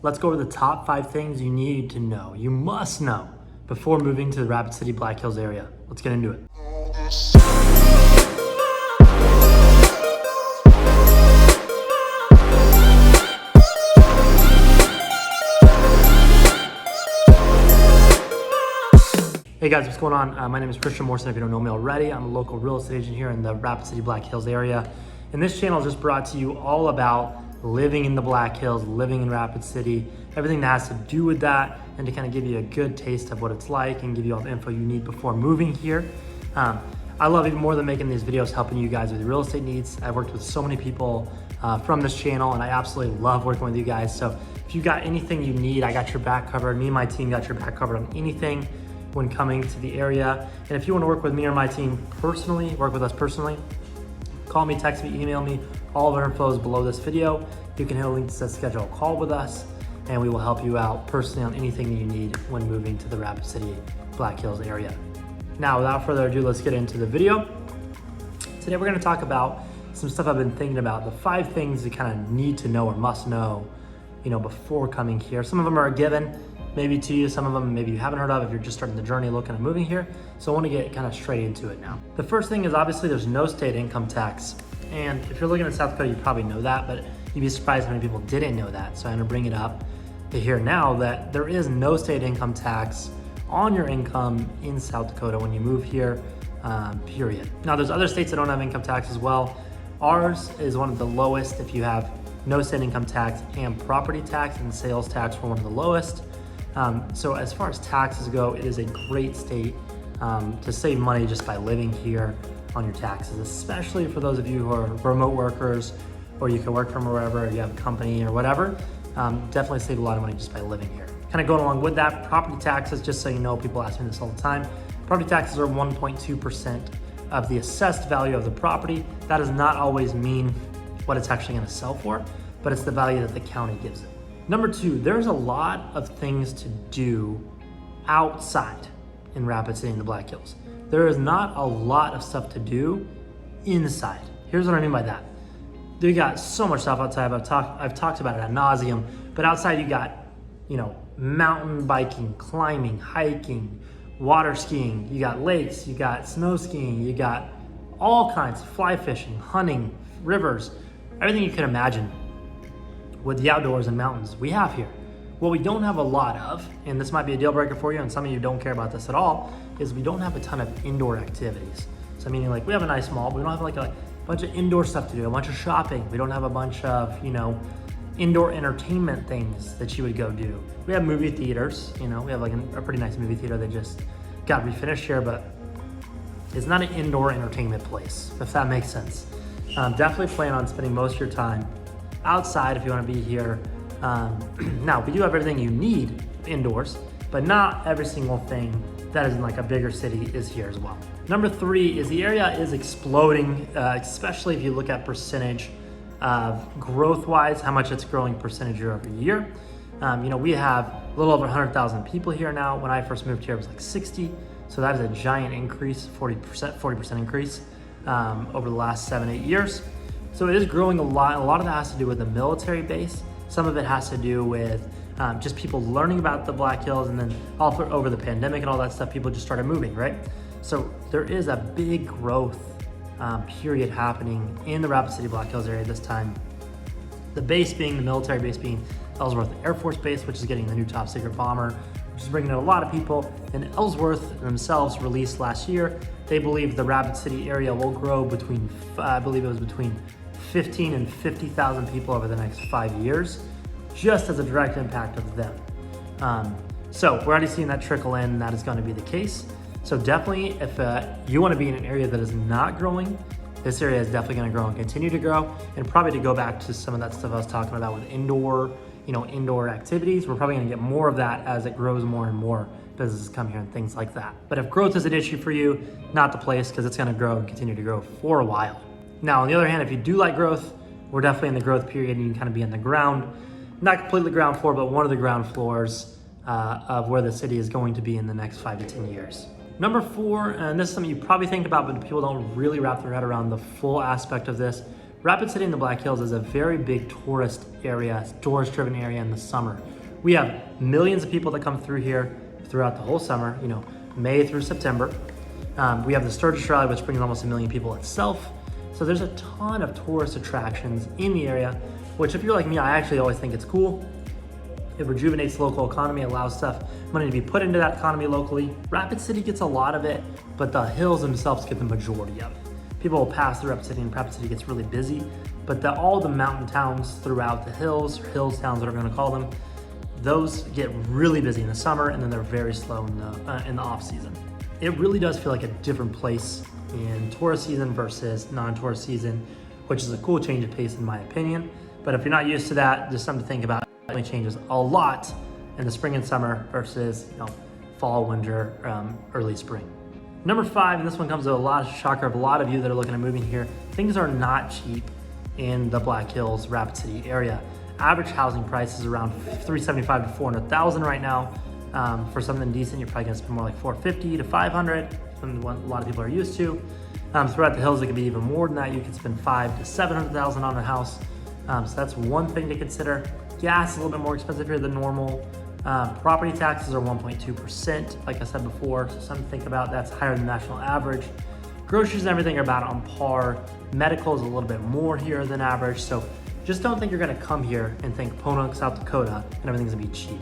Let's go over the top 5 things you need to know, you must know, before moving to the Rapid City Black Hills area. Let's get into it. Hey guys, what's going on? My name is Morrison. If you don't know me already, I'm a local real estate agent here in the Rapid City Black Hills area. And this channel is just brought to you all about living in the Black Hills, living in Rapid City, everything that has to do with that, and to kind of give you a good taste of what it's like and give you all the info you need before moving here. I love even more than making these videos, helping you guys with your real estate needs. I've worked with so many people from this channel, and I absolutely love working with you guys. So if you got anything you need, I got your back covered. Me and my team got your back covered on anything when coming to the area. And if you want to work with me or my team personally, work with us personally, call me, text me, email me. All of our info is below this video. You can hit a link that says schedule a call with us, and we will help you out personally on anything that you need when moving to the Rapid City Black Hills area. Now, without further ado, let's get into the video. Today, we're going to talk about some stuff I've been thinking about, the 5 things you kind of need to know or must know, before coming here. Some of them are a given, maybe to you, some of them maybe you haven't heard of if you're just starting the journey looking at moving here. So I want to get kind of straight into it now. The first thing is obviously there's no state income tax. And if you're looking at South Dakota, you probably know that, but you'd be surprised how many people didn't know that. So I'm gonna bring it up to here now that there is no state income tax on your income in South Dakota when you move here, period. Now there's other states that don't have income tax as well. Ours is one of the lowest if you have no state income tax and property tax, and sales tax were one of the lowest. So as far as taxes go, it is a great state to save money just by living here on your taxes, especially for those of you who are remote workers, or you can work from wherever, you have a company or whatever. Definitely save a lot of money just by living here. Kind of going along with that, property taxes, just so you know, people ask me this all the time. Property taxes are 1.2% of the assessed value of the property. That does not always mean what it's actually gonna sell for, but it's the value that the county gives it. Number 2, there's a lot of things to do outside in Rapid City in the Black Hills. There is not a lot of stuff to do inside. Here's what I mean by that. You got so much stuff outside. I've talked about it ad nauseum, but outside you got, mountain biking, climbing, hiking, water skiing, you got lakes, you got snow skiing, you got all kinds, fly fishing, hunting, rivers, everything you can imagine with the outdoors and mountains we have here. What we don't have a lot of, and this might be a deal breaker for you, and some of you don't care about this at all, is we don't have a ton of indoor activities. So meaning like we have a nice mall, but we don't have like a bunch of indoor stuff to do, a bunch of shopping. We don't have a bunch of, indoor entertainment things that you would go do. We have movie theaters, we have like a pretty nice movie theater that just got refinished here, but it's not an indoor entertainment place, if that makes sense. Definitely plan on spending most of your time outside if you want to be here. Now, we do have everything you need indoors, but not every single thing that is in like a bigger city is here as well. Number 3 is the area is exploding, especially if you look at percentage of growth-wise, how much it's growing percentage year over year. We have a little over 100,000 people here now. When I first moved here, it was like 60. So that is a giant increase, 40% increase over the last 7-8 years. So it is growing a lot. A lot of that has to do with the military base. Some of it has to do with just people learning about the Black Hills, and then over the pandemic and all that stuff, people just started moving, right? So there is a big growth period happening in the Rapid City Black Hills area this time. The military base being Ellsworth Air Force Base, which is getting the new top secret bomber, which is bringing in a lot of people. And Ellsworth themselves released last year, they believe the Rapid City area will grow between 15 and 50,000 people over the next 5 years, just as a direct impact of them. So we're already seeing that trickle in, and that is going to be the case. So definitely, if you want to be in an area that is not growing, this area is definitely going to grow and continue to grow. And probably to go back to some of that stuff I was talking about with indoor activities, we're probably going to get more of that as it grows more and more businesses come here and things like that. But if growth is an issue for you, not the place, because it's going to grow and continue to grow for a while. Now, on the other hand, if you do like growth, we're definitely in the growth period, and you can kind of be in the ground, not completely ground floor, but one of the ground floors of where the city is going to be in the next 5 to 10 years. Number 4, and this is something you probably think about, but people don't really wrap their head around the full aspect of this. Rapid City in the Black Hills is a very big tourist area, tourist-driven area in the summer. We have millions of people that come through here throughout the whole summer, May through September. We have the Sturgis Rally, which brings almost 1 million people itself. So there's a ton of tourist attractions in the area, which if you're like me, I actually always think it's cool. It rejuvenates the local economy, allows money to be put into that economy locally. Rapid City gets a lot of it, but the hills themselves get the majority of it. People will pass through Rapid City, and Rapid City gets really busy, but all the mountain towns throughout the hills, or hills towns that we're gonna call them, those get really busy in the summer, and then they're very slow in the off season. It really does feel like a different place in tourist season versus non-tourist season, which is a cool change of pace in my opinion. But if you're not used to that, just something to think about. It only changes a lot in the spring and summer versus fall, winter, early spring. Number 5, and this one comes to a shocker of a lot of you that are looking at moving here. Things are not cheap in the Black Hills, Rapid City area. Average housing price is around $375,000 to $400,000 right now. For something decent, you're probably gonna spend more like $450,000 to $500,000, something a lot of people are used to. Throughout the hills, it could be even more than that. You could spend $500,000 to $700,000 on a house. So that's one thing to consider. Gas is a little bit more expensive here than normal. Property taxes are 1.2%, like I said before, so something to think about. That's higher than the national average. Groceries and everything are about on par. Medical is a little bit more here than average, so just don't think you're gonna come here and think Ponunk, South Dakota, and everything's gonna be cheap.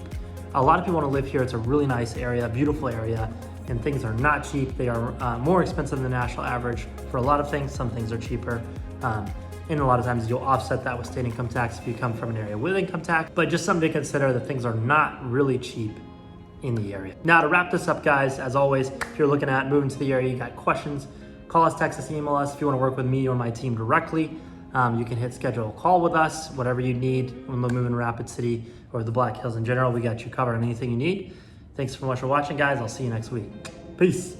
A lot of people wanna live here. It's a really nice area, beautiful area, and things are not cheap. They are more expensive than the national average for a lot of things. Some things are cheaper. And a lot of times you'll offset that with state income tax if you come from an area with income tax, but just something to consider that things are not really cheap in the area. Now to wrap this up, guys, as always, if you're looking at moving to the area, you got questions, call us, text us, email us. If you wanna work with me or my team directly, you can hit schedule a call with us, whatever you need when we're moving to Rapid City or the Black Hills in general. We got you covered on anything you need. Thanks so much for watching, guys. I'll see you next week. Peace.